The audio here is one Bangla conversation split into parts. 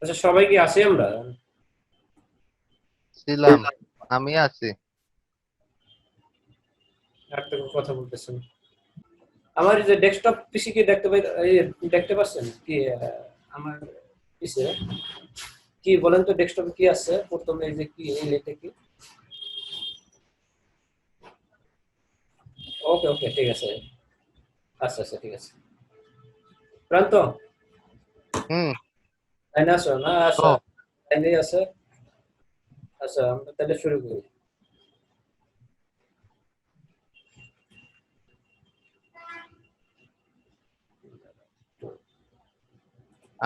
আচ্ছা, সবাই কি আছি আমরা? ছিলাম। আমি আছি। আর তো কথা বলতেছেন। আমার এই যে ডেস্কটপ পিসি কি দেখতে পাই, এই দেখতে পাচ্ছেন কি? আমার পিসি কি বলেন তো, ডেস্কটপে কি আছে প্রথমে, এই যে কি এই লেটে কি? ওকে ওকে, ঠিক আছে। আচ্ছা আচ্ছা, ঠিক আছে। প্রান্ত, হুম। লাইনে আছো না? আচ্ছা, তো লাইনে আছে। আচ্ছা, আমরা তাহলে শুরু করি।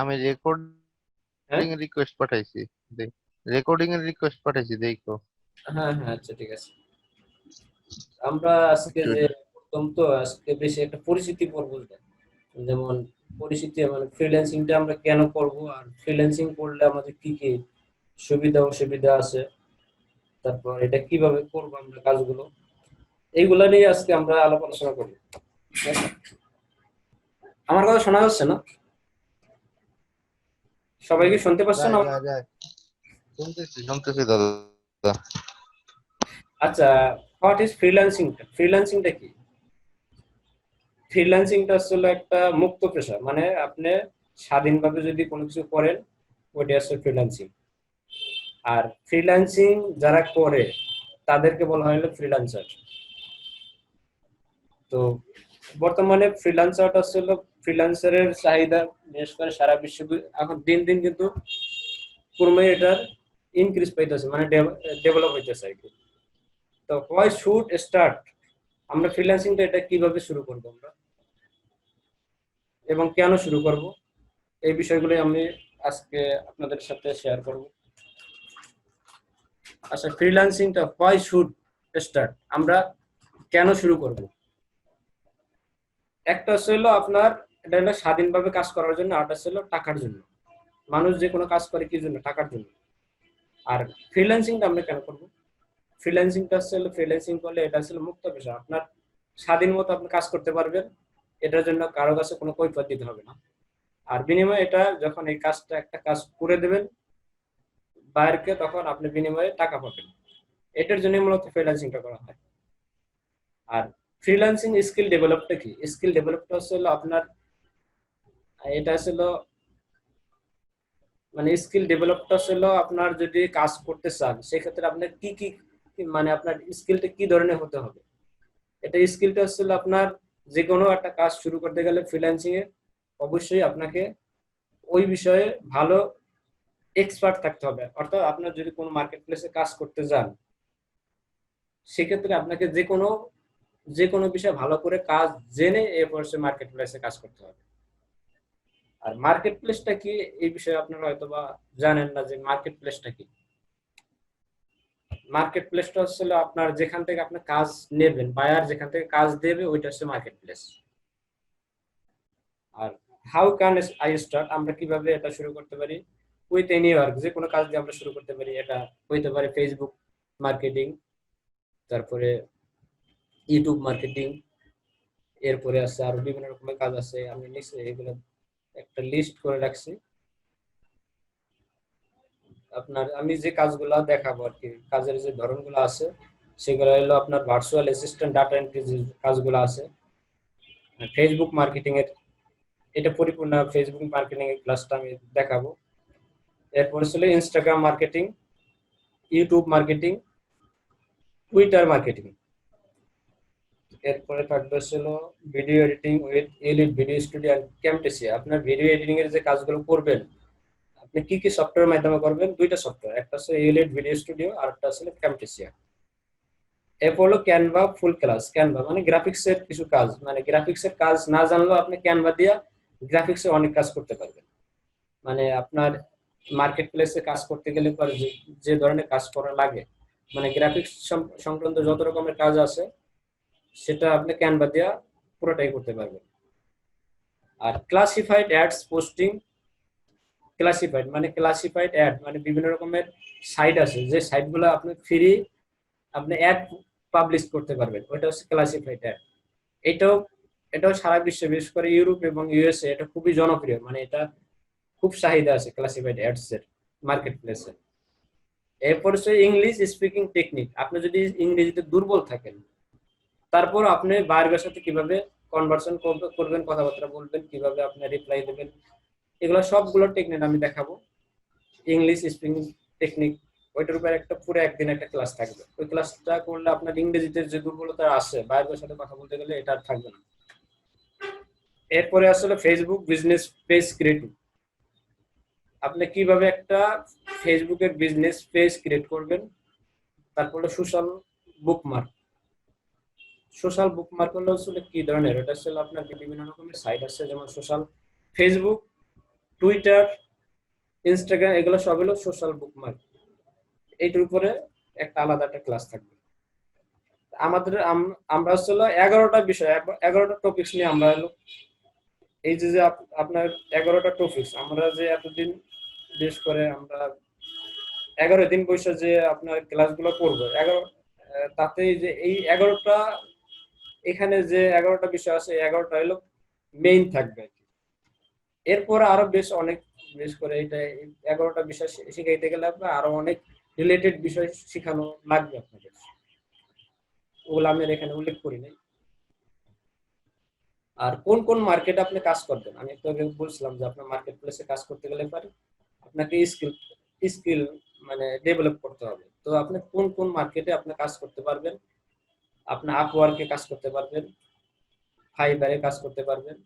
আমি হ্যাঁ রেকর্ডিং রিকোয়েস্ট পাঠাইছি। রেকর্ডিং এর রিকোয়েস্ট পাঠাইছি, দেখো। হ্যাঁ হ্যাঁ, আচ্ছা ঠিক আছে। আমরা আজকে একটু যে এটা। প্রথম তো আজকে বেশি একটা পরিচিতি পর্ব দেয়। যেমন পরিচিতি, মানে ফ্রিল্যান্সিংটা আমরা কেন করব, আর ফ্রিল্যান্সিং করলে আমাদের কি কি সুবিধা অসুবিধা আছে, তারপর এটা কিভাবে করবো আমরা কাজগুলো, এইগুলা নিয়ে আজকে আমরা আলাপ আলোচনা করবো। আমার কথা শোনা যাচ্ছে না? সবাই কি শুনতে পাচ্ছেন যায় আমার যায় কথা? যায়। শুনতেছি শুনতেছি দাদা। আচ্ছা, হোয়াট ইজ ফ্রিল্যান্সিংটা? ফ্রিল্যান্সিংটা কি? ফ্রিল্যান্সিংটা আসলে একটা মুক্ত পেশা, মানে আপনি স্বাধীনভাবে যদি কোনো কিছু করেন, ওইটা আসলে ফ্রিল্যান্সিং। আর ফ্রিল্যান্সিং যারা করে তাদেরকে বলা হয় হলো ফ্রিল্যান্সার। তো বর্তমানে ফ্রিল্যান্সারটা হলো, ফ্রিল্যান্সারের চাহিদা বিশেষ করে সারা বিশ্ব এখন দিন দিন কিন্তু ক্রমে এটার ইনক্রিজ পাইতেছে, মানে ডেভেলপ হইতেছে আর কি। তো হোয়াই শুড স্টার্ট, আমরা ফ্রিল্যান্সিংটা এটা কিভাবে শুরু করব আমরা, এবং কেন শুরু করব, এই বিষয়গুলো আমি আজকে আপনাদের সাথে শেয়ার করব। আচ্ছা, ফ্রিল্যান্সিংটা হোয়াই শুড স্টার্ট, আমরা কেন শুরু করব? একটা ছিল আপনার, এটা হলো স্বাধীনভাবে কাজ করার জন্য, আর একটা ছিল টাকার জন্য। মানুষ যে কোনো কাজ করে কি জন্য? টাকার জন্য। আর ফ্রিল্যান্সিংটা আমরা কেন করব? ফ্রিল্যান্সিংটা হচ্ছে, ফ্রিল্যান্সিং করলে এটা হচ্ছে মুক্ত পেশা, আপনার স্বাধীন মতো আপনি কাজ করতে পারবেন। এটার জন্য কারো কাছে কোনো কৈফিয়ত দিতে হবে না। আর বিনিময়ে এটা যখন এই কাজটা একটা কাজ করে দেবেন বাইরকে, তখন আপনি বিনিময়ে টাকা পাবেন। এটার জন্য মূলত ফ্রিল্যান্সিংটা করা হয়। আর ফ্রিল্যান্সিং স্কিল ডেভেলপটা কি? স্কিল ডেভেলপটা হচ্ছে আপনার, এটা ছিল, মানে স্কিল ডেভেলপটা ছিল আপনার যদি কাজ করতে চান সেক্ষেত্রে আপনার কি কি, মানে আপনার স্কিলটা কি ধরনের হতে হবে। এটা স্কিলটা হচ্ছে আপনার যে কোনো একটা কাজ শুরু করতে গেলে ফ্রিল্যান্সিং এ অবশ্যই আপনাকে ওই বিষয়ে ভালো এক্সপার্ট থাকতে হবে। অর্থাৎ আপনার যদি কোনো মার্কেট প্লেসে কাজ করতে যান, সেক্ষেত্রে আপনাকে যে কোনো বিষয়ে ভালো করে কাজ জেনে এরপর সে মার্কেট প্লেসে কাজ করতে হবে। আর মার্কেট প্লেসটা কি, এই বিষয়ে আপনারা হয়তো বা জানেন না যে মার্কেট প্লেসটা কি। মার্কেট প্লেসটা হচ্ছে আপনার যেখান থেকে আপনি কাজ নেবেন, বায়ার যেখান থেকে কাজ দেবে, ওইটা হচ্ছে মার্কেট প্লেস। আর হাউ ক্যান আই স্টার্ট, আমরা কিভাবে এটা শুরু করতে পারি? উইথ এনি ওয়ার্ক, যে কোনো কাজ দিয়ে আমরা শুরু করতে পারি। এটা হইতে পারে ফেসবুক মার্কেটিং, তারপরে ইউটিউব মার্কেটিং, এরপরে আছে আরো বিভিন্ন রকমের কাজ আছে, আমি নিচে এগুলো একটা লিস্ট করে রাখছি। আপনার আমি যে কাজগুলো দেখাবো আর কি, কাজের যে ধরনগুলো আছে সেগুলো হলো আপনার ভার্চুয়াল অ্যাসিস্ট্যান্ট, ডাটা এন্ট্রি যে কাজগুলো আছে, ফেসবুক মার্কেটিং এর, এটা পরিপূর্ণ ফেসবুক মার্কেটিং এর ক্লাসটা আমি দেখাবো। এরপরে ছিল Instagram marketing, YouTube marketing, Twitter marketing. এরপরে থাকবে ছিল video editing with elite video studio and Camtasia. আপনার ভিডিও এডিটিং এর যে কাজগুলো করবেন, আপনি কি কি সফটওয়্যারের মাধ্যমে করবেন? দুইটা সফটওয়্যার, একটা হচ্ছে এলিট ভিডিও স্টুডিও আর একটা হচ্ছে ক্যামটেসিয়া। এরপর হলো ক্যানভা ফুল ক্লাস। ক্যানভা মানে গ্রাফিক্স এর কিছু কাজ, মানে গ্রাফিক্স এর কাজ না জানলেও আপনি ক্যানভা দিয়ে গ্রাফিক্স এর অনেক কাজ করতে পারবেন। মানে আপনার মার্কেট প্লেসে কাজ করতে গেলে পরে যে যে ধরনের কাজ করা লাগে, মানে গ্রাফিক্স সংক্রান্ত যত রকমের কাজ আছে, সেটা আপনি ক্যানভা দিয়ে পুরোটাই করতে পারবেন। Are classified ads posting, classified ad মানে বিভিন্ন রকমের সাইট আছে, যে সাইটগুলো আপনি ফ্রি, আপনি অ্যাড পাবলিশ করতে পারবেন, ওইটা হচ্ছে ক্লাসিফাইড অ্যাড। এটাও এটাও সারা বিশ্বে, বিশেষ করে ইউরোপ এবং ইউএসএ এটা খুবই জনপ্রিয়। মানে এটা খুব চাহিদা আছে ক্লাসিফাইড অ্যাডস এর মার্কেট প্লেসে। এরপর হচ্ছে ইংলিশ স্পিকিং টেকনিক। আপনি যদি ইংরেজিতে দুর্বল থাকেন, তারপর আপনি বায়ারের সাথে কিভাবে কনভারসেশন করবেন, কথাবার্তা বলবেন, কিভাবে আপনি রিপ্লাই দেবেন, এগুলো সবগুলো টেকনিক আমি দেখাবো। ইংলিশ স্পিকিং টেকনিক, ওইটার উপর একটা পুরো একদিন একটা ক্লাস থাকবে। ওই ক্লাসটা করলে আপনার ইংরেজিতে যে দুর্বলতা আছে বায়ারের সাথে কথা বলতে গেলে এটা আর থাকবে না। এরপরে আসলে ফেসবুক বিজনেস পেজ ক্রিয়েটিং। আপনি কিভাবে একটা ফেসবুকের বিজনেস পেজ ক্রিয়েট করবেন। তারপরে সোশ্যাল বুকমার্ক। সোশ্যাল বুকমার্ক হলো আসলে কি ধরনের, এটা আসলে আপনার বিভিন্ন রকমের সাইট আছে, যেমন সোশ্যাল ফেসবুক, টুইটার, ইনস্টাগ্রাম, এগুলো সব হলো সোশ্যাল বুকমার্ক। এইটার উপরে একটা আলাদা একটা ক্লাস থাকবে। আমাদের আমরা আসলে 11টা বিষয়, 11টা টপিকস নিয়ে আমরা হলো এই যে যে আপনার 11টা টপিকস আমরা যে এতদিন বেশ করে আমরা 11 দিন বসে যে আপনার ক্লাসগুলো করবো 11, তাতে যে এই 11টা এখানে যে 11টা বিষয় আছে, 11টা হলো মেইন থাকবে। এরপর আরো বেশ অনেক, বেশ করে এটা 11টা বিষয় শিখাইতে গেলে আপনার আরো অনেক রিলেটেড বিষয় শিখানো লাগবে আপনাদের, ওগুলো আমি এখানে উল্লেখ করি নাই। আর কোন কোন মার্কেটে আপনি কাজ করবেন, আমি একটু আগে বলছিলাম যে আপনার মার্কেট প্লেসে কাজ করতে গেলে পারে আপনাকে স্কিল মানে ডেভেলপ করতে হবে। তো আপনি কোন কোন মার্কেটে আপনি কাজ করতে পারবেন, আপনি আপওয়ার্কে কাজ করতে পারবেন, ফাইবারে কাজ করতে পারবেন,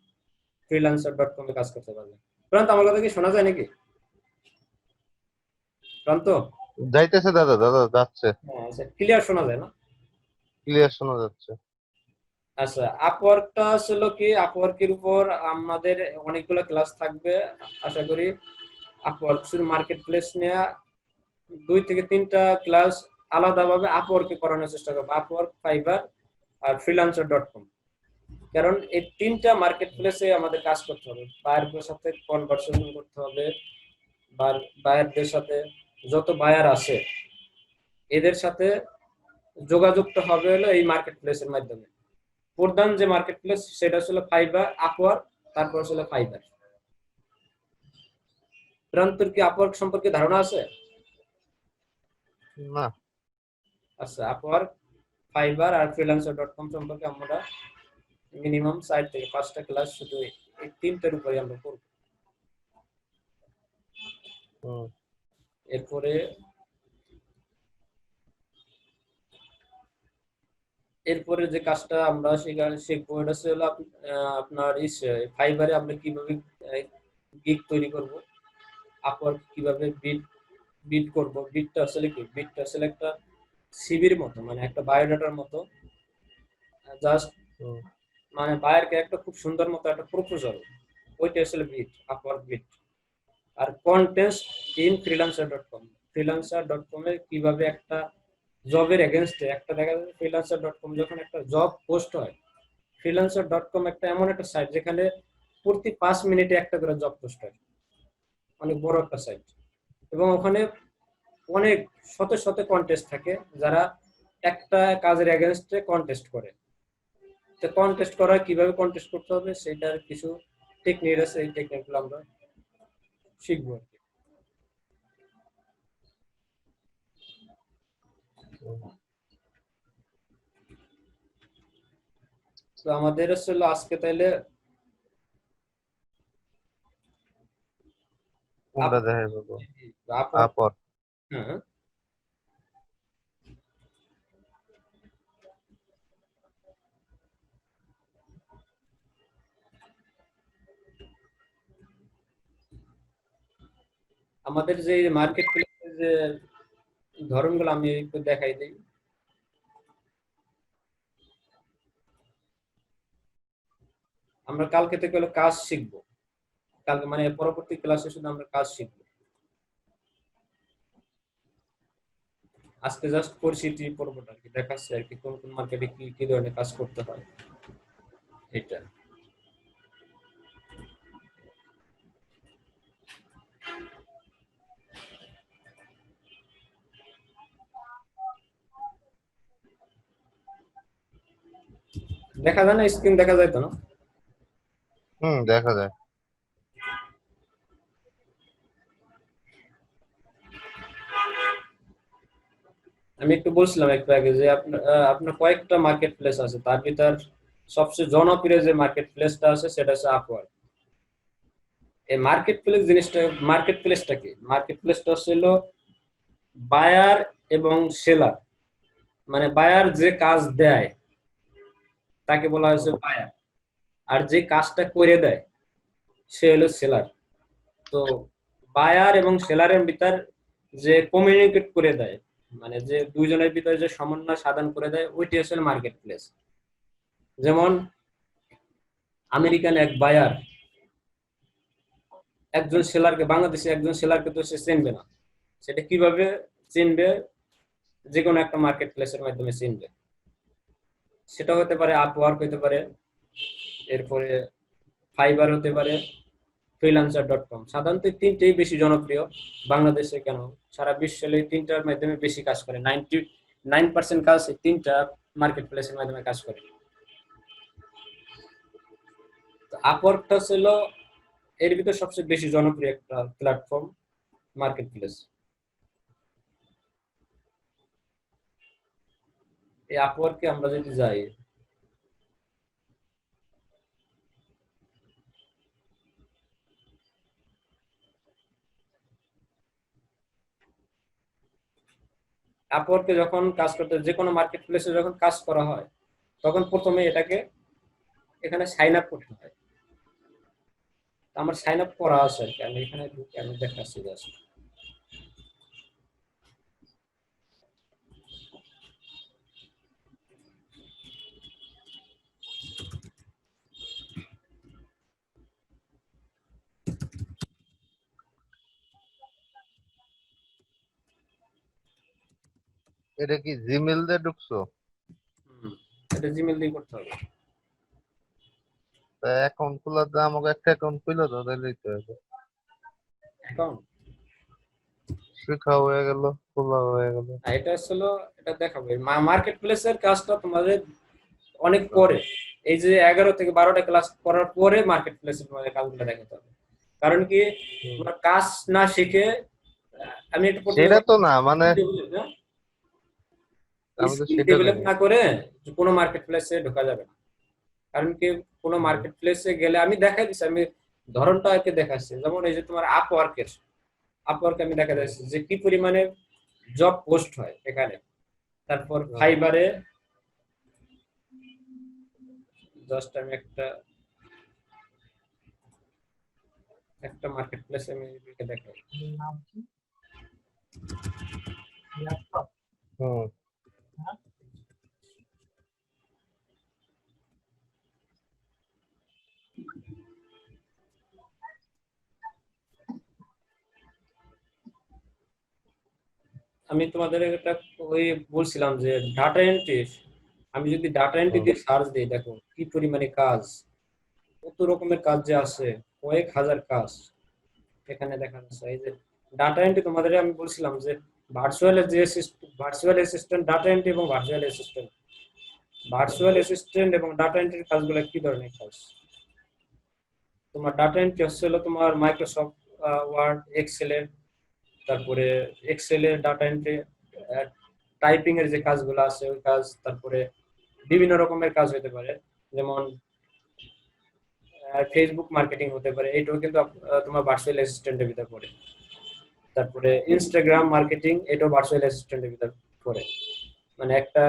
freelancer.com এ কাজ করতে পারবেন। প্রান্ত, আমার কথা কি শোনা যায় নাকি? প্রান্ত, যাইতেছে দাদা, দাদা যাচ্ছে, হ্যাঁ আচ্ছা, ক্লিয়ার শোনা যায় না? ক্লিয়ার শোনা যাচ্ছে। আচ্ছা, আপওয়ার্কটা আসলে কি, আপওয়ার্কের উপর আমাদের অনেকগুলো ক্লাস থাকবে আশা করি। আপওয়ার্ক শুধু মার্কেট প্লেস নিয়ে 2 থেকে 3টা ক্লাস আলাদাভাবে আপওয়ার্কে করানোর চেষ্টা করবো, আপওয়ার্ক, ফাইবার আর freelancer.com। কারণ এই 3টা মার্কেট প্লেসে আমাদের কাজ করতে হবে, বায়ারদের সাথে কনভারসেশন করতে হবে, বায়ারদের সাথে যত বায়ার আছে এদের সাথে যোগাযোগটা হবে হলো এই মার্কেট প্লেসের মাধ্যমে। প্রধান যে মার্কেট প্লেস সেটা ছিল ফাইবার, আপওয়ার্ক, তারপর ছিল ফাইবার। প্রান্তর কি আপওয়ার্ক সম্পর্কে ধারণা আছে? না। আচ্ছা, আপওয়ার্ক, ফাইবার আর freelancer.com সম্পর্কে আমরা মিনিমাম 4 থেকে 5টা ক্লাস শুধু এই 3টার উপরে আমরা করব। হুম। এরপরে এরপরে যে কাজটা আমরা শিখবো এটা হলো আপনার ফাইবারে আমরা কিভাবে গিগ তৈরি করব, আপওয়ার্ক কিভাবে বিট বিট করব। বিটটা আসলে কি, বিটটা আসলে একটা সিভির মতো, মানে একটা বায়োডাটার মতো, জাস্ট হুম। মানে বায়ারকে একটা খুব সুন্দর মতো একটা প্রপোজাল, ওইটা আসলে বিট, আপওয়ার্ক বিট। আর কন্টেন্ট ইন freelancer.com, freelancer.com এ কিভাবে একটা জবের এগেনস্টে একটা দেখা যাচ্ছে freelancer.com যখন একটা জব পোস্ট হয়, freelancer.com একটা এমন একটা সাইট যেখানে প্রতি 5 মিনিটে একটা করে জব পোস্ট হয়, অনেক বড় একটা সাইট। এবং ওখানে অনেক শত শত কন্টেস্ট থাকে, যারা একটা কাজের এগেনস্টে কন্টেস্ট করে। তো কন্টেস্ট করা, কিভাবে কন্টেস্ট করতে হবে সেটার কিছু টেকনিক আছে, এই টেকনিকগুলো আমরা শিখবো আর কি। তো আমাদের আসলে আজকে তাইলে কোনটা দেখা যাবো? আপওয়ার্ক, আপর। হ্যাঁ, আমাদের যে মার্কেট প্লেসের যে ধরনগুলো আমি একটু দেখাই দিই। আমরা কালকে থেকে হলো কাজ শিখবো, কালকে মানে পরবর্তী ক্লাসে শুধু আমরা কাজ শিখবো। আজকে জাস্ট পরিচিতি পর্বটা আর কি দেখাচ্ছে আর কি, কোন কোন মার্কেটে কি কি ধরনের কাজ করতে হয় এটা। দেখা যায় না, স্ক্রিন দেখা যায় তো না? হুম, দেখা যায়। আমি একটু বলছিলাম একটু আগে যে আপনার কয়েকটা মার্কেট প্লেস আছে, তার ভিতর সবচেয়ে জনপ্রিয় যে মার্কেট প্লেসটা আছে সেটা হচ্ছে আপওয়ার্ক। এই মার্কেট প্লেসটা কি? মার্কেট প্লেসটা হলো বায়ার এবং সেলার, মানে বায়ার যে কাজ দেয় তাকে বলা হয়েছে বায়ার, আর যে কাজটা করে দেয় সে হলো সেলার। তো বায়ার এবং সেলারের ভিতর যে কমিউনিকেট করে দেয়, মানে যে দুইজনের ভিতরে যে সমন্বয় সাধন করে দেয়, ওইটি আসলে মার্কেট প্লেস। যেমন আমেরিকান এক বায়ার একজন সেলারকে, বাংলাদেশে একজন সেলারকে তো সে চিনবে না। সেটা কিভাবে চিনবে? যে কোনো একটা মার্কেট প্লেসের মাধ্যমে চিনবে। সেটা হতে পারে আপওয়ার্ক, হতে পারে, এরপরে ফাইবার হতে পারে, freelancer.com। সাধারণত এই তিনটেই বেশি জনপ্রিয় বাংলাদেশে, কেন সারা বিশ্বে এই তিনটার মাধ্যমে বেশি কাজ করে। 99% কাজ এই তিনটা মার্কেট প্লেসের মাধ্যমে কাজ করে। আপওয়ার্কটা ছিল এর ভিতর সবচেয়ে বেশি জনপ্রিয় একটা প্ল্যাটফর্ম, মার্কেট প্লেস। এই আপওয়ার্কে আমরা যদি যাই, আপওয়ার্কে যখন কাজ করতে, যে কোনো মার্কেট প্লেসে যখন কাজ করা হয়, তখন প্রথমে এটাকে এখানে সাইন আপ করতে হয়। আমার সাইন আপ করা আছে আর কি, আমি এখানে ঢুকে আমি দেখাচ্ছি জাস্ট। এটা কি জিমেল দিয়ে ঢুকছো? এটা জিমেল দিয়ে করতে হবে। অ্যাকাউন্ট খোলার দাম, আমাকে একটা অ্যাকাউন্ট খুলে দাও, তাহলেই তো হবে। অ্যাকাউন্ট শেখা হয়ে গেল, খোলা হয়ে গেল। এটা আসলে এটা দেখাবো। মার্কেট প্লেসের কাজটা তোমাদের অনেক পরে, এই যে 11 থেকে 12টা ক্লাস করার পরে মার্কেট প্লেসের তোমাদের কাজগুলো দেখাতে হবে। কারণ কি, তোমরা কাজ না শিখে, আমি একটু সেটা তো না, মানে আমি তো স্কিল সেটা ডেভেলপ জানি। না করে কোনো মার্কেট প্লেসে ঢোকা যাবে না। কারণ কি, কোনো মার্কেট প্লেসে গেলে আমি দেখাই দিচ্ছি, আমি ধরনটা আর কি দেখাচ্ছি। যেমন এই যে তোমার আপওয়ার্কে আমি দেখা যাচ্ছে যে কি পরিমাণে জব পোস্ট হয় এখানে। তারপর ফাইবারে জাস্ট আমি একটা মার্কেট প্লেসে আমি দেখাই। হুম। আমি তোমাদের একটা ওই বলছিলাম যে ডাটা এন্ট্রি, আমি যদি ডাটা এন্ট্রি দিয়ে সার্চ দিই, দেখো কি পরিমাণে কাজ, কত রকমের কাজ যে আছে, কয়েক হাজার কাজ এখানে দেখা যাচ্ছে। এই যে ডাটা এন্ট্রি, তোমাদের আমি বলছিলাম যে ভার্চুয়াল অ্যাসিস্ট্যান্ট, ডাটা এন্ট্রি এবং ভার্চুয়াল অ্যাসিস্ট্যান্ট এবং ডাটা এন্ট্রির কাজগুলো কি ধরনের কাজ? তোমার ডাটা এন্ট্রি হচ্ছে হলো তোমার মাইক্রোসফট ওয়ার্ড, এক্সেলের, তারপরে এক্সেলের ডাটা এন্ট্রি, টাইপিং এর যে কাজগুলো আছে ওই কাজ, তারপরে বিভিন্ন রকমের কাজ হতে পারে। যেমন ফেসবুক মার্কেটিং হতে পারে, এটাও কিন্তু তোমার ভার্চুয়াল অ্যাসিস্ট্যান্টের ভিতর পড়ে। তারপরে ইনস্টাগ্রাম মার্কেটিং, এটাও ভার্চুয়াল অ্যাসিস্ট্যান্টের ভিতর পড়ে। মানে একটা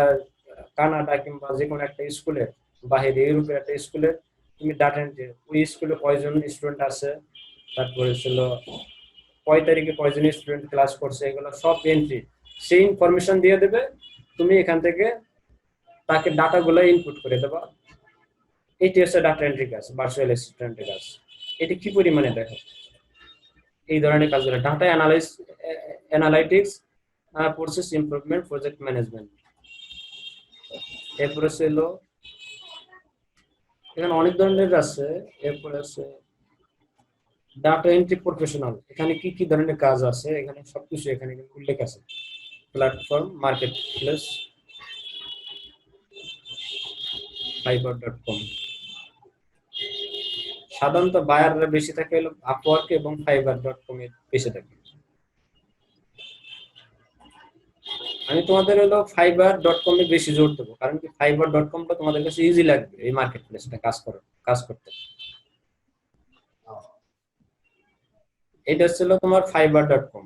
কানাডা কিংবা যে কোনো একটা স্কুলের বাহিরে, ইউরোপের একটা স্কুলে তুমি ডাটা এন্ট্রি, ওই স্কুলে কয়জন স্টুডেন্ট আছে, তারপরে ছিল কয় তারিখে কয়জন স্টুডেন্ট ক্লাস করছে, এগুলো সব এন্ট্রি, সেই ইনফরমেশন দিয়ে দেবে। তুমি এখান থেকে তাকে ডাটাগুলো ইনপুট করে দেবা। এটি হচ্ছে ডাটা এন্ট্রি কাজ, ভার্চুয়াল অ্যাসিস্ট্যান্টের কাজ। এটি কি পরিমাণে দেখো, এই ধরনের কাজগুলো data analytics, process improvement, project management. এরপরে ছিল এখানে অনেক ধরনের আছে। এরপরে আছে ডাটা এন্ট্রি প্রফেশনাল, এখানে কি কি ধরনের কাজ আছে এখানে সবকিছু এখানে উল্লেখ আছে। Platform, market place, fiverr.com। সাধারণত বায়াররা বেশি থাকে হলো আপওয়ার্ক এবং fiverr.com এ বেশি থাকে। আমি তোমাদের হলো fiverr.com এ বেশি জোর দেবো, কারণ কি fiverr.com-টা তোমাদের কাছে ইজি লাগবে এই মার্কেট প্লেসটা কাজ করতে। এটা ছিল তোমার fiverr.com।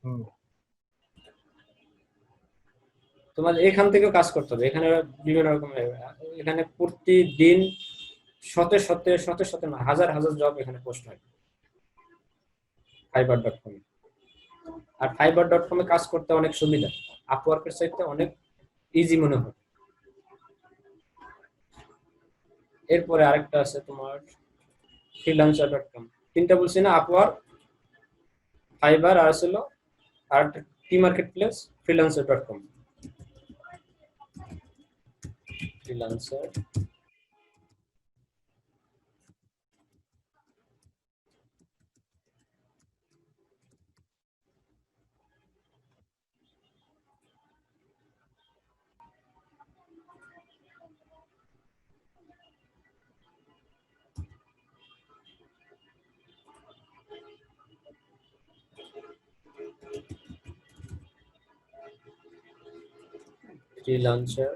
হুম। তোমার এখান থেকেও কাজ করতে হবে, এখানে বিভিন্ন রকমের, এখানে প্রতিদিন শত শত না হাজার হাজার জব এখানে পোস্ট হয় fiverr.com এ। আর fiverr.com এ কাজ করতে অনেক সুবিধা, আপওয়ার্কের চাইতে অনেক ইজি মনে হয়। এরপরে আরেকটা আছে তোমার freelancer.com। তিনটা বলছি না, আপওয়ার্ক, ফাইবার আর ছিল আর কি market place, freelancer.com। Freelancer freelancer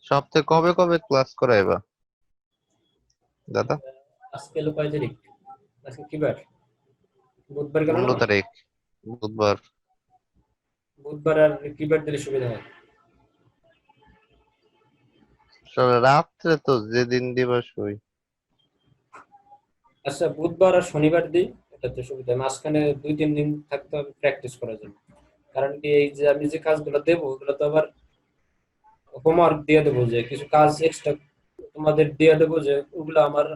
সপ্তাহে কবে কবে ক্লাস করাইবা দাদা? আজকে হলো কয় তারিখ, আজকে কি বার, বুধবার গেল 15 না? তারিখ, বুধবার। বুধবার আর কি বার দিলে সুবিধা হয়? রাত্রে তো যেদিন দিবস হই। আচ্ছা বুধবার আর শনিবার দিই, এটাতে সুবিধা, মাঝখানে 2-3 দিন থাকতে হবে প্র্যাকটিস করার জন্য। কারণ কি এই যে আমি যে কাজগুলো দেবো ওগুলো তো আবার হোমওয়ার্ক দিয়ে দেবো, যে কিছু কাজ এক্সট্রা তোমাদের দিয়ে দেবো, যে ওগুলো আমার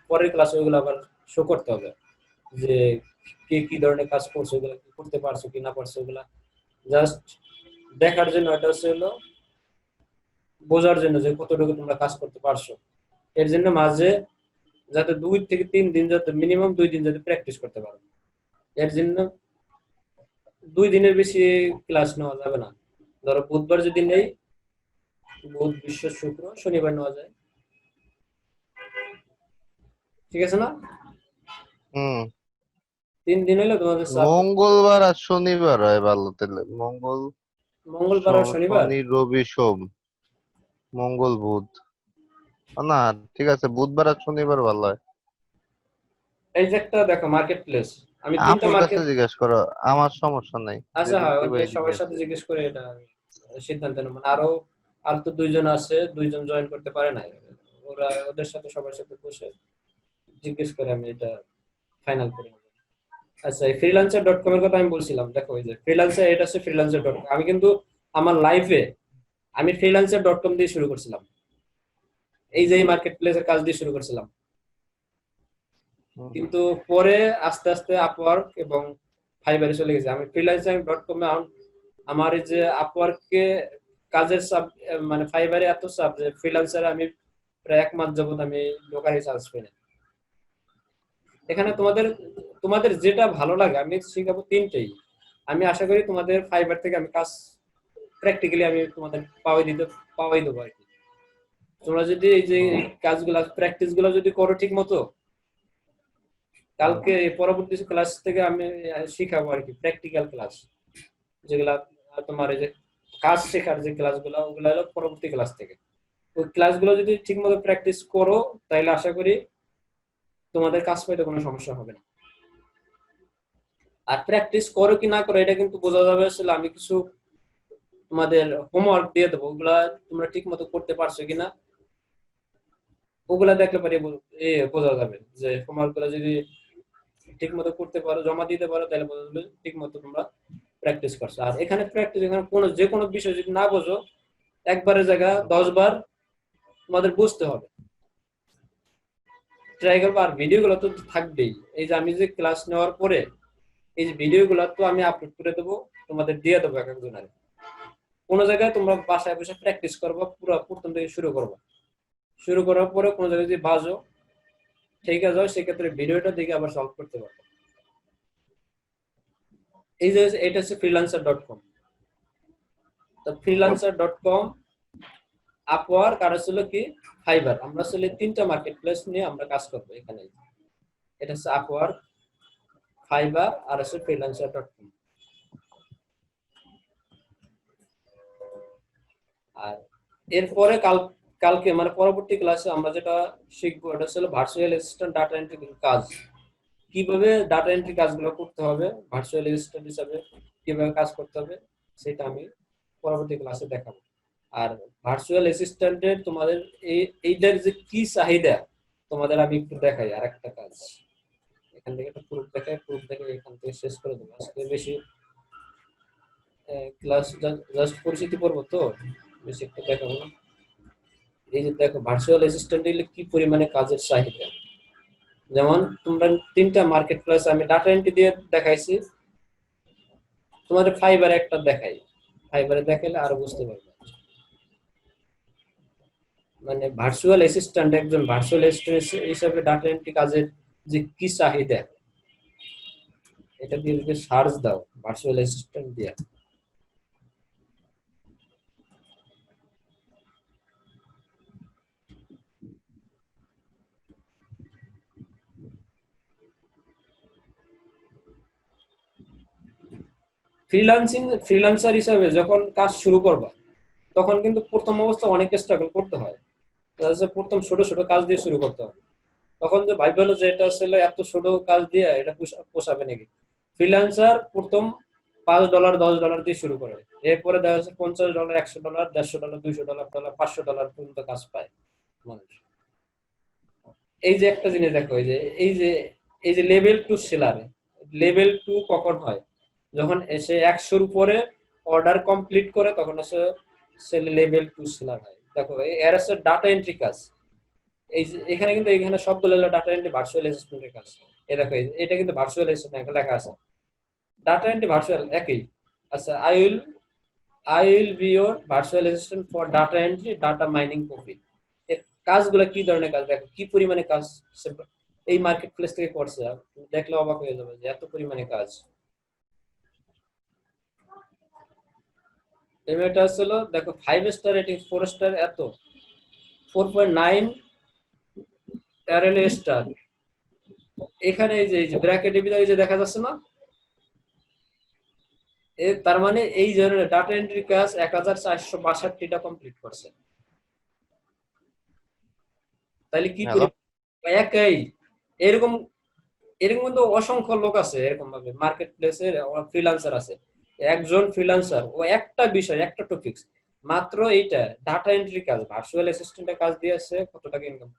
পরের ক্লাসে ওগুলো আবার শো করতে হবে, যে কে কি ধরনের কাজ করছো, ওগুলো করতে পারছো কি না পারছো, ওগুলা জাস্ট দেখার জন্য। এটা হচ্ছে হলো বোঝার জন্য যে কতটুকু তোমরা কাজ করতে পারছো। এর জন্য মাঝে যাতে 2 থেকে 3 দিন, যাতে মিনিমাম 2 দিন যাতে প্র্যাকটিস করতে পারো। এর জন্য 2 দিনের বেশি ক্লাস নেওয়া যাবে না। ধরো বুধবার যদি নেই, বুধ বৃহস্পতি শুক্র শনিবার নেওয়া যায়, ঠিক আছে না? হুম। 3 দিন হলে তোমাদের সাবজেক্ট। মঙ্গলবার আর শনিবার হয় ভালো তাহলে। মঙ্গলবার আর শনিবার। শনি রবি সোম, মঙ্গল বুধ। না, ঠিক আছে, বুধবার আর শনিবার ভালো হয়। এই যে একটা দেখো মার্কেট প্লেস, আমি 3টা আপুর কাছে মার্কেট। জিজ্ঞেস করো, আমার সমস্যা নাই, আচ্ছা যেদিন হ্যাঁ, দিবা ওদের এই দিনই সবার সাথে আছে। জিজ্ঞেস করে এটা আমি সিদ্ধান্ত নেব। মানে আরো আর তো 2 জন আছে, 2 জন জয়েন করতে পারে না, ওরা ওদের সাথে সবার সাথে বসে জিজ্ঞেস করে আমি এটা ফাইনাল করে নেব। আচ্ছা এই freelancer.com এর কথা আমি বলছিলাম, দেখো এই যে ফ্রিল্যান্সার, এটা হচ্ছে freelancer.com। আমি কিন্তু আমার লাইফে আমি freelancer.com দিয়ে শুরু করছিলাম, এই যে এই মার্কেট প্লেসের কাজ দিয়ে শুরু করছিলাম। হুম। কিন্তু পরে আস্তে আস্তে আপওয়ার্ক এবং ফাইবারে চলে গেছে। আমি freelancer.com এ আমার এই যে আপওয়ার্কে কাজের চাপ, মানে ফাইবারে এত চাপ যে ফ্রিল্যান্সারে আমি প্রায় 1 মাস যাবত আমি লোকালি চান্স পাই না। এখানে তোমাদের তোমাদের যেটা ভালো লাগে আমি শিখাবো 3টেই। আমি আশা করি তোমাদের ফাইবার থেকে আমি কাজ প্র্যাকটিক্যালি আমি তোমাদের পাওয়াই দেবো আর কি। তোমরা যদি এই যে হুম। কাজগুলা প্র্যাকটিস গুলো যদি করো ঠিক মতো, হুম। কালকে পরবর্তী ক্লাস থেকে আমি শিখাবো আর কি, প্র্যাকটিক্যাল ক্লাস যেগুলা তোমার এই যে কাজ শেখার যে ক্লাসগুলো, ওগুলো হলো পরবর্তী ক্লাস থেকে। ওই ক্লাসগুলো যদি ঠিক মতো প্র্যাকটিস করো তাহলে আশা করি তোমাদের কাজ পাইতে কোনো সমস্যা হবে না। আর প্র্যাকটিস করো কি না করো এটা কিন্তু বোঝা যাবে আসলে আমি কিছু তোমাদের হোমওয়ার্ক দিয়ে দেবো, ওগুলা তোমরা ঠিক মতো করতে পারছো কিনা ওগুলা দেখলে পরে বোঝা যাবে, যে হোমওয়ার্ক গুলা যদি ঠিক মতো করতে পারো, জমা দিতে পারো, তাহলে বোঝা যাবে ঠিক মতো তোমরা প্র্যাকটিস করছো। আর এখানে প্র্যাকটিস, এখানে যে কোনো বিষয় যদি না বোঝো, একবারের জায়গা 10 বার তোমাদের বুঝতে হবে, ট্রাই করবো। আর ভিডিওগুলো তো থাকবেই, এই যে আমি যে ক্লাস নেওয়ার পরে এই যে ভিডিওগুলো তো আমি আপলোড করে দেবো, তোমাদের দিয়ে দেবো এক একজনের। কোনো জায়গায় তোমরা বাসায় বসে প্র্যাকটিস করবো, পুরো প্রথম থেকে শুরু করবো। শুরু করার পরে কোনো জায়গায় যদি বাজো ঠিক আছে, সেক্ষেত্রে ভিডিওটা দেখে আবার সলভ করতে পারবো। এই যে এটা হচ্ছে freelancer.com। তো freelancer.com, আপওয়ার্ক আর হচ্ছে কি ফাইবার, আমরা আসলে তিনটা মার্কেট প্লেস নিয়ে আমরা কাজ করবো এখানে। এটা হচ্ছে আপওয়ার্ক, ফাইবার আর হচ্ছে freelancer.com। আর এরপরে কালকে মানে পরবর্তী ক্লাসে আমরা যেটা শিখবো এটা হচ্ছে ভার্চুয়াল অ্যাসিস্ট্যান্ট ডাটা এন্ট্রি কাজ, কিভাবে ডাটা এন্ট্রি কাজগুলো করতে হবে, ভার্চুয়াল অ্যাসিস্ট্যান্ট হিসাবে কিভাবে কাজ করতে হবে সেটা আমি পরবর্তী ক্লাসে দেখাবো। আর ভার্চুয়াল অ্যাসিস্ট্যান্টের তোমাদের এইটার যে কি চাহিদা তোমাদের আমি একটু দেখাই। আর একটা কাজ এখান থেকে একটা প্রুফ দেখাই, প্রুফ দেখে এখান থেকে শেষ করে দেবো। আজকে বেশি ক্লাস জাস্ট পরিচিতি পড়বো তো, বেশি একটু দেখাবো না। এই যে দেখো ভার্চুয়াল অ্যাসিস্ট্যান্ট কি পরিমাণে কাজের চাহিদা। যেমন তোমরা তিনটা মার্কেট প্লেস আমি ডাটা এন্ট্রি দিয়ে দেখাইছি, তোমাদের ফাইবারে একটা দেখাই, ফাইবারে দেখাইলে আরো বুঝতে পারবে। মানে ভার্চুয়াল অ্যাসিস্ট্যান্ট, একজন ভার্চুয়াল অ্যাসিস্ট্যান্ট হিসেবে ডাটা এন্ট্রি কাজের যে কি চাহিদা, এটা দিয়ে যদি সার্চ দাও ভার্চুয়াল অ্যাসিস্ট্যান্ট দিয়ে, ফ্রিল্যান্সার হিসাবে যখন কাজ শুরু করবা তখন কিন্তু প্রথম অবস্থা অনেক স্ট্রাগল করতে হয়। প্রথম ছোট ছোট কাজ দিয়ে শুরু করতে হবে। তখন যে ভাই বলো যে এটা আসলে এত ছোট কাজ দিয়ে এটা পোষাবে নাকি। ফ্রিল্যান্সার প্রথম $5 $10 দিয়ে শুরু করে, এরপরে দেখা যাচ্ছে $50 $100 $150 $200 $500 পর্যন্ত কাজ পায় মানুষ। এই যে একটা জিনিস দেখো, এই যে লেভেল 2 সেলার, লেভেল 2 কখন হয়, যখন এসে 100-র উপরে অর্ডার কমপ্লিট করে তখন সে লেভেল 2 সেলার হয়। দেখো এর আছে ডাটা এন্ট্রি কাজ, এই যে এখানে সবগুলো হলো ডাটা এন্ট্রি ভার্চুয়াল অ্যাসিস্ট্যান্টের কাজ। এই দেখো এটা কিন্তু ভার্চুয়াল অ্যাসিস্ট্যান্ট লেখা আছে, ডাটা এন্ট্রি ভার্চুয়াল একই। আচ্ছা, I will be your virtual assistant for data entry data mining copy. এর কাজগুলো কি ধরনের কাজ, দেখো কি পরিমাণে কাজ এই মার্কেট প্লেস থেকে করছে, দেখলে অবাক হয়ে যাবে যে এত পরিমাণে কাজ। এটা হচ্ছিল দেখো 5 স্টার রেটিং, 4 স্টার, এত 4.9 RLA স্টার। এখানে এই যে ব্র্যাকেটের ভিতরে যে দেখা যাচ্ছে না, তার মানে এই ধরনের ডাটা এন্ট্রি কাজ 1462টা কমপ্লিট করছে। তাহলে কি হ্যালো। একই এরকম এরকম কিন্তু অসংখ্য লোক আছে এরকম ভাবে মার্কেট প্লেসে ফ্রিল্যান্সার আছে। একজন ফ্রিল্যান্সার ও একটা বিষয় একটা টপিক মাত্র এইটা ডাটা এন্ট্রি কাজ ভার্চুয়াল অ্যাসিস্ট্যান্টের কাজ দিয়েছে কত টাকা ইনকাম।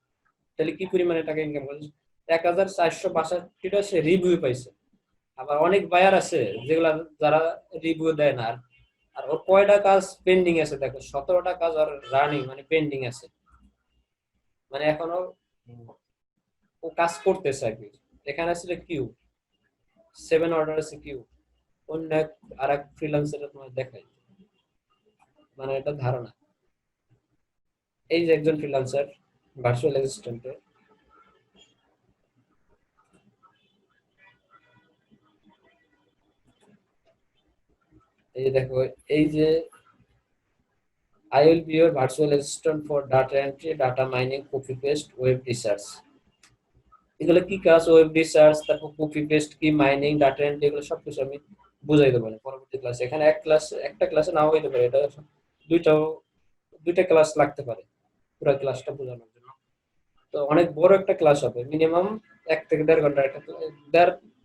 তাহলে কি পরিমাণে টাকা ইনকাম করেছে, 1462টা সে রিভিউ পাইছে। আবার অনেক বায়ার আছে যেগুলা যারা রিভিউ দেয় না। আর ওর কয়টা কাজ পেন্ডিং আছে দেখো, 17টা কাজ আর রানিং মানে পেন্ডিং আছে, মানে এখনো ও কাজ করতেছে আর কি। এখানে আসলে কিউ 7 অর্ডার আছে, কিউ অন্য আর এক ফ্রিল্যান্সার তোমার দেখাই, মানে এটা ধারণা। এই যে একজন ফ্রিল্যান্সার ভার্চুয়াল অ্যাসিস্ট্যান্টে, এই যে দেখো এই যে I will be your virtual assistant for data entry, data mining, copy paste, web research। এগুলো কি কাজ, ওয়েব রিসার্চ, তারপর কপি পেস্ট কি, মাইনিং, ডাটা এন্ট্রি, এগুলো সবকিছু আমি বুঝাই দেবো পরবর্তী ক্লাসে। এখানে একটা ক্লাসে নাও হইতে পারে, এটা দুইটা ক্লাস লাগতে পারে পুরো ক্লাসটা বোঝানোর জন্য। তো অনেক বড় একটা ক্লাস হবে, মিনিমাম 1 থেকে 1.5 ঘন্টা,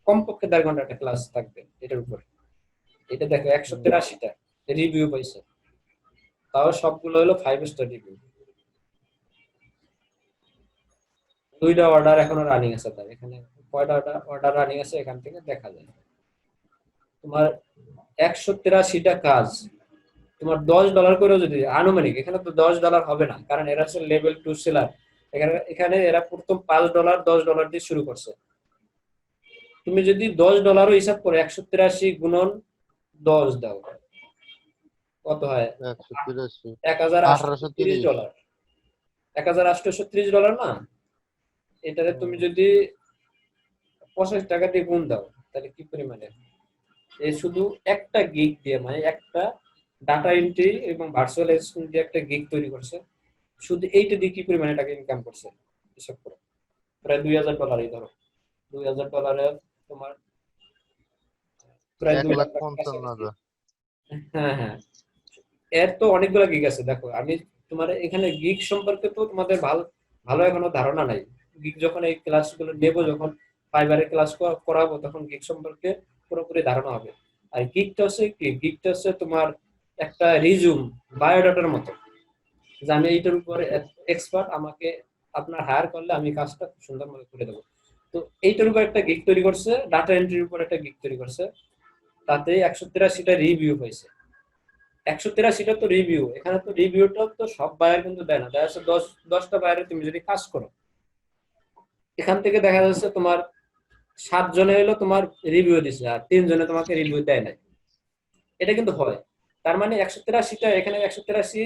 কমপক্ষে 1.5 ঘন্টা একটা ক্লাস থাকবে এটার উপরে। এটা দেখো 183টা রিভিউ পাইছে, তাও সবগুলো হলো 5 স্টার রিভিউ। 2টা অর্ডার এখনো রানিং আছে, তার এখানে কয়টা অর্ডার রানিং আছে এখান থেকে দেখা যায়। তোমার 183টা কাজ তোমার $10 করে যদি আনুমানিক, এখানে তো $10 হবে না কারণ এরা হচ্ছে লেভেল 2 সেলার, এখানে এখানে এরা প্রথম $5 $10 দিয়ে শুরু করছে। তুমি যদি $10 হিসাব করে 183 গুণন 10 দাও, কত হয়? 183 $1830। 1830। $1830 না? এটারে তুমি হুম। যদি 85 টাকা দিয়ে গুণ দাও, তাহলে কি পরিমাণে? এই শুধু একটা গিগ দিয়ে, মানে একটা ডাটা এন্ট্রি এবং ভার্চুয়াল অ্যাসিস্ট্যান্ট দিয়ে একটা গিগ তৈরি করছে, শুধু এইটা দিয়ে কি পরিমাণে টাকা ইনকাম করছে হিসাব করো। প্রায় $2000 ধরো। $2000 তোমার প্রায় 2 লাখ টাকার কাছাকাছি। 1,55,000। হ্যাঁ হ্যাঁ, এর তো অনেকগুলো গিগ আছে। দেখো আমি তোমার এখানে গিগ সম্পর্কে তো তোমাদের ভালো ভালো এখনো ধারণা নাই। গিগ যখন এই ক্লাসগুলো নেব, যখন ফাইবারের ক্লাস করাবো, তখন গিগ সম্পর্কে পুরোপুরি ধারণা হবে। আর গিগটা হচ্ছে কি, গিগটা হচ্ছে তোমার একটা রিজুম, বায়োডাটার মতো, যে আমি এইটার উপরে এক্সপার্ট, আমাকে আপনার হায়ার করলে আমি কাজটা খুব সুন্দরভাবে করে দেবো। তো এইটার উপর একটা গিগ তৈরি করছে, ডাটা এন্ট্রির উপর একটা গিগ তৈরি করছে, তাতে 183টা রিভিউ হয়েছে। 183টা তো রিভিউ, এখানে তো রিভিউটা তো সব বায়ার কিন্তু দেয় না, দেখা যাচ্ছে 10টা বায়ারে তুমি যদি কাজ করো, এখান থেকে দেখা যাচ্ছে তোমার 7 জনে হলো তোমার রিভিউ দিছে, আর 3 জনে তোমাকে রিভিউ দেয় নাই। এটা কিন্তু হয়। তার মানে 183টা, এখানে 183,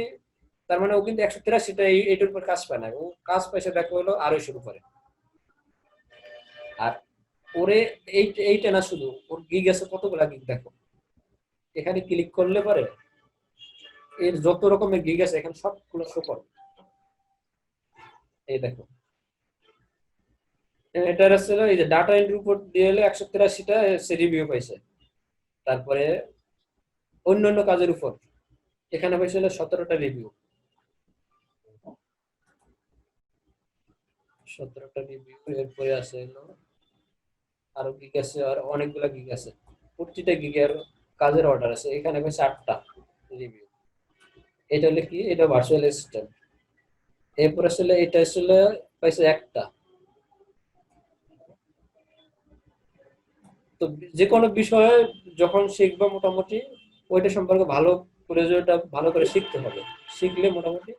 তার মানে ও কিন্তু 183টা এইটার উপর কাজ পায় না, ও কাজ পাইছে দেখো হলো আরো শুরু করে। আর ওরে এইটা না, শুধু ওর গিগ আছে কতগুলা গিগ দেখো, এখানে ক্লিক করলে পরে এর যত রকমের গিগ আছে এখানে সবগুলো শো করবে। এই দেখো, এটা হচ্ছে এই যে ডাটা এন্ট্রি উপর দিয়ে হলে 183টা সে রিভিউ পাইছে। তারপরে অন্যান্য কাজের উপর এখানে পাইছে হলো 17টা রিভিউ। 17টা রিভিউ, এরপরে আছে হলো আরো গিগ আছে, আর অনেকগুলা গিগ আছে, প্রতিটা গিগের কাজের অর্ডার আছে। এখানে পাইছে 8টা রিভিউ। এটা হলে কি, এটা ভার্চুয়াল অ্যাসিস্ট্যান্ট। এরপর আসলে এটা আসলে পাইছে একটা। তো যে কোনো বিষয়ে যখন শিখবা, মোটামুটি ওইটা সম্পর্কে ভালো করে, যে ওটা ভালো করে শিখতে হবে। শিখলে মোটামুটি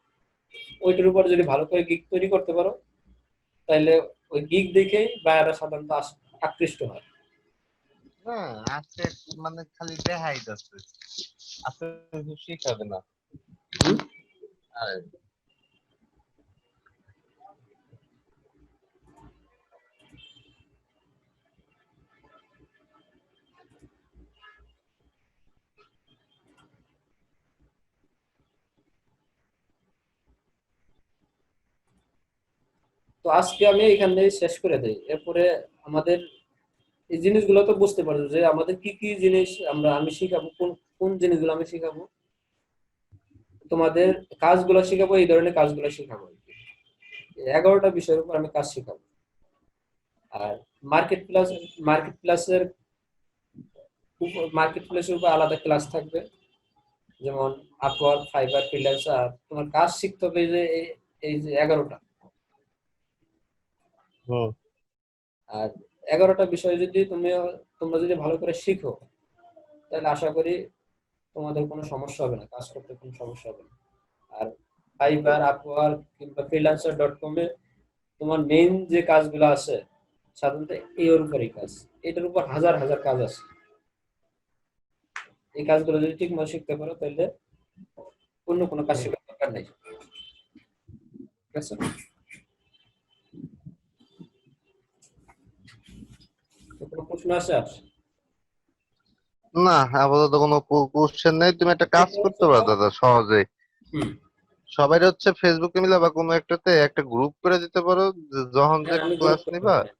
ওইটার উপর যদি ভালো করে গিগ তৈরি করতে পারো, তাহলে ওই গিগ দেখেই বায়াররা সাধারণত আকৃষ্ট হয়। হ্যাঁ, আজকে মানে খালি দেখাই যাচ্ছে, আজকে কিছু শিখাবে না। হুম? আর তো আজকে আমি এখানে শেষ করে দেই। এরপরে আমাদের এই জিনিসগুলো তো বুঝতে পারছো যে আমাদের কি কি জিনিস আমি শিখাবো, কোন কোন জিনিসগুলো আমি শিখাবো, তোমাদের কাজগুলো শিখাবো, এই ধরনের কাজগুলো শিখাবো। 11টা বিষয়ের উপর আমি কাজ শিখাবো। আর মার্কেট প্লাস মার্কেট প্লাসের মার্কেট প্লেসের উপর আলাদা ক্লাস থাকবে, যেমন আপওয়ার্ক, ফাইবার, ফ্রিল্যান্সার। তোমার কাজ শিখতে হবে যে এই যে 11টা। হুম। আর 11টা বিষয় যদি তোমরা যদি ভালো করে শিখো, তাহলে আশা করি তোমাদের কোনো সমস্যা হবে না, কাজ করতে কোনো সমস্যা হবে না। আর ফাইবার, আপওয়ার্ক কিংবা freelancer.com এ তোমার মেইন যে কাজগুলো আছে, সাধারণত এর উপরই কাজ, এটার উপর হাজার হাজার কাজ আছে। এই কাজগুলো যদি ঠিক মতো শিখতে পারো, তাহলে অন্য কোনো কাজ শেখার দরকার নেই। ঠিক আছে? তো কোনো প্রশ্ন আছে আর? না, আপাতত কোনো কোশ্চেন নেই। তুমি একটা কাজ করতে পারো দাদা সহজে। হুম। সবাই হচ্ছে ফেসবুকে মিলে বা কোনো একটাতে একটা গ্রুপ করে দিতে পারো, যে যখন যে হ্যাঁ, আমি গ্রুপ ক্লাস করতে নিবা, পারি।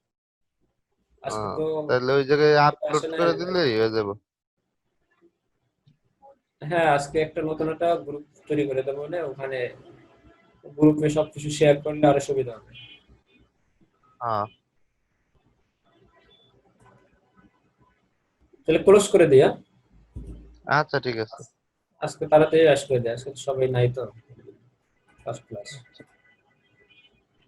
আজকে তো তাহলে ওই জায়গায় আপলোড আসে নাই করে আমি ভাই। দিলেই হয়ে যাবে। হ্যাঁ, আজকে একটা নতুন একটা গ্রুপ তৈরি করে দেবো, না ওখানে গ্রুপে সবকিছু শেয়ার করলে আরো সুবিধা হবে। হ্যাঁ, তাহলে ক্লোজ করে দিই, হ্যাঁ? আচ্ছা ঠিক আছে। আজকে তাড়াতাড়ি করে দিই, আজকে সবাই নাই তো, ফার্স্ট ক্লাস।